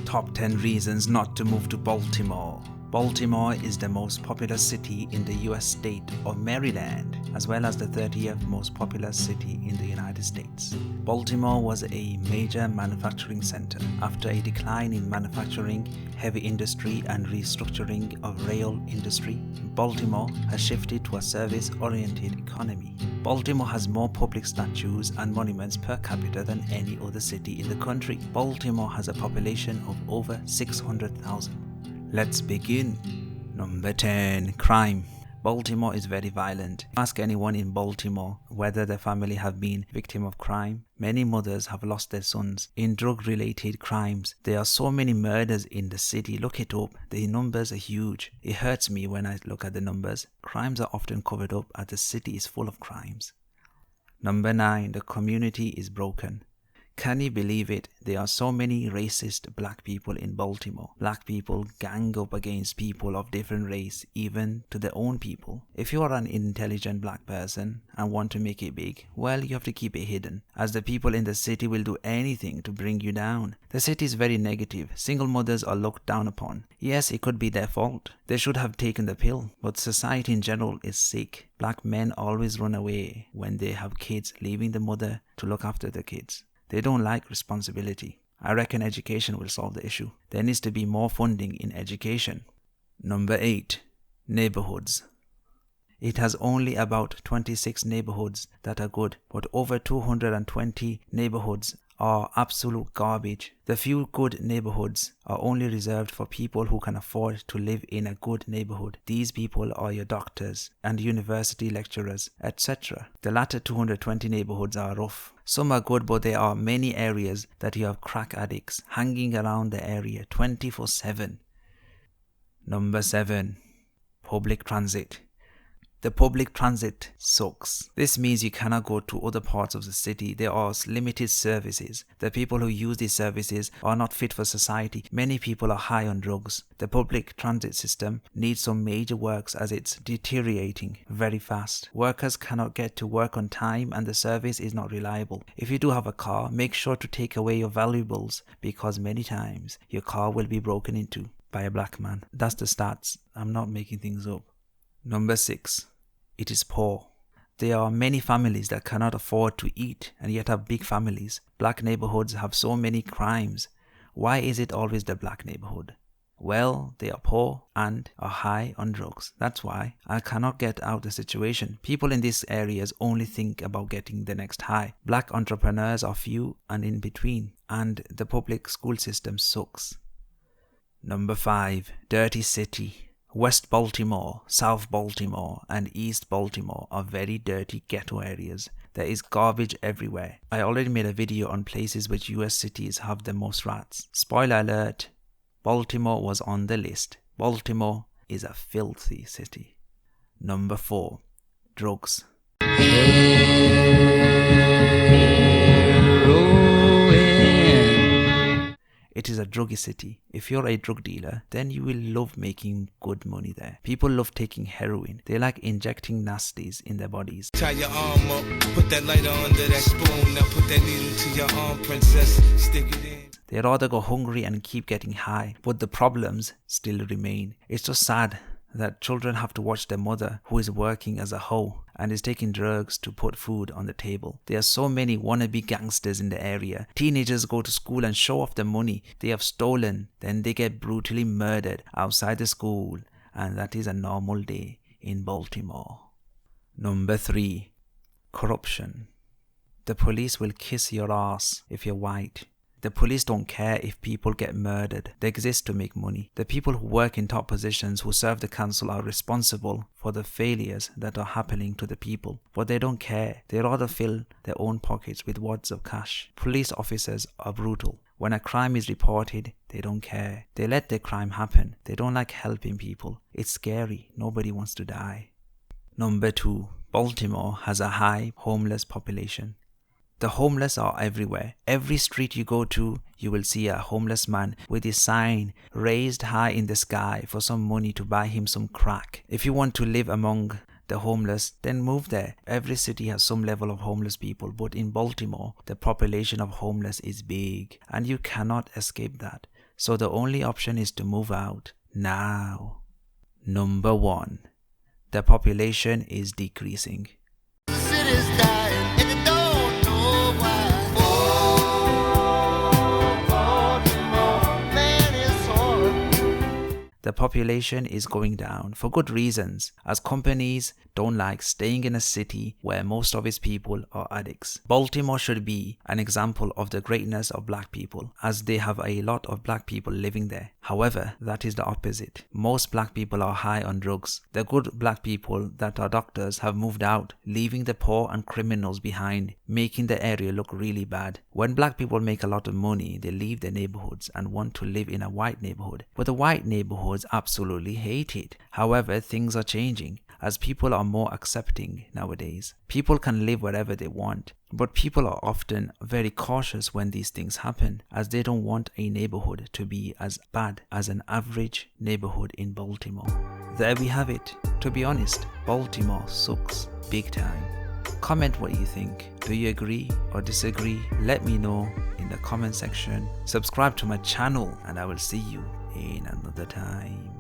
Top 10 reasons not to move to Baltimore. Baltimore is the most populous city in the US state of Maryland, as well as the 30th most populous city in the United States. Baltimore was a major manufacturing center. After a decline in manufacturing, heavy industry and restructuring of rail industry, Baltimore has shifted to a service-oriented economy. Baltimore has more public statues and monuments per capita than any other city in the country. Baltimore has a population of over 600,000. Let's begin. Number 10. Crime. Baltimore is very violent. Ask anyone in Baltimore whether their family have been victim of crime. Many mothers have lost their sons in drug-related crimes. There are so many murders in the city. Look it up. The numbers are huge. It hurts me when I look at the numbers. Crimes are often covered up as the city is full of crimes. Number 9. The community is broken. Can you believe it? There are so many racist black people in Baltimore. Black people gang up against people of different race, even to their own people. If you are an intelligent black person and want to make it big, well, you have to keep it hidden, as the people in the city will do anything to bring you down. The city is very negative. Single mothers are looked down upon. Yes, it could be their fault. They should have taken the pill, but society in general is sick. Black men always run away when they have kids, leaving the mother to look after the kids. They don't like responsibility. I reckon education will solve the issue. There needs to be more funding in education. Number 8. Neighborhoods. It has only about 26 neighborhoods that are good, but over 220 neighborhoods are absolute garbage. The few good neighborhoods are only reserved for people who can afford to live in a good neighborhood. These people are your doctors and university lecturers, etc. The latter 220 neighborhoods are rough. Some are good, but there are many areas that you have crack addicts hanging around the area 24/7. Number 7. Public transit. The public transit sucks. This means you cannot go to other parts of the city. There are limited services. The people who use these services are not fit for society. Many people are high on drugs. The public transit system needs some major works as it's deteriorating very fast. Workers cannot get to work on time and the service is not reliable. If you do have a car, make sure to take away your valuables, because many times your car will be broken into by a black man. That's the stats. I'm not making things up. Number 6. It is poor. There are many families that cannot afford to eat and yet have big families. Black neighborhoods have so many crimes. Why is it always the black neighborhood? Well, they are poor and are high on drugs. That's why I cannot get out the situation. People in these areas only think about getting the next high. Black entrepreneurs are few and in between, and the public school system sucks. Number 5. Dirty city. West Baltimore, South Baltimore, and East Baltimore are very dirty ghetto areas. There is garbage everywhere. I already made a video on places which US cities have the most rats. Spoiler alert, Baltimore was on the list. Baltimore is a filthy city. Number 4. Drugs. It is a druggy city. If you're a drug dealer, then you will love making good money there. People love taking heroin. They like injecting nasties in their bodies. Tie your arm up, put that lighter under that spoon. Now put that needle to your arm, princess. Stick it in. They rather go hungry and keep getting high, but the problems still remain. It's just sad that children have to watch their mother, who is working as a hoe and is taking drugs to put food on the table. There are so many wannabe gangsters in the area. Teenagers go to school and show off the money they have stolen, then they get brutally murdered outside the school, and that is a normal day in Baltimore. Number 3. Corruption. The police will kiss your ass if you're white. The police don't care if people get murdered. They exist to make money. The people who work in top positions who serve the council are responsible for the failures that are happening to the people. But they don't care. They rather fill their own pockets with wads of cash. Police officers are brutal. When a crime is reported, they don't care. They let the crime happen. They don't like helping people. It's scary. Nobody wants to die. Number 2. Baltimore has a high homeless population. The homeless are everywhere. Every street you go to, you will see a homeless man with his sign raised high in the sky for some money to buy him some crack. If you want to live among the homeless, then move there. Every city has some level of homeless people, but in Baltimore, the population of homeless is big, and you cannot escape that. So the only option is to move out now. Number 1. The population is decreasing. City's dying and you don't know why. Oh, Baltimore, man, it's hard. The population is going down for good reasons, as companies don't like staying in a city where most of its people are addicts. Baltimore should be an example of the greatness of black people, as they have a lot of black people living there. However, that is the opposite. Most black people are high on drugs. The good black people that are doctors have moved out, leaving the poor and criminals behind, making the area look really bad. When black people make a lot of money, they leave their neighborhoods and want to live in a white neighborhood. But the white neighborhoods absolutely hate it. However, things are changing, as people are more accepting nowadays. People can live wherever they want, but people are often very cautious when these things happen, as they don't want a neighborhood to be as bad as an average neighborhood in Baltimore. There we have it. To be honest, Baltimore sucks big time. Comment what you think. Do you agree or disagree? Let me know in the comment section. Subscribe to my channel and I will see you in another time.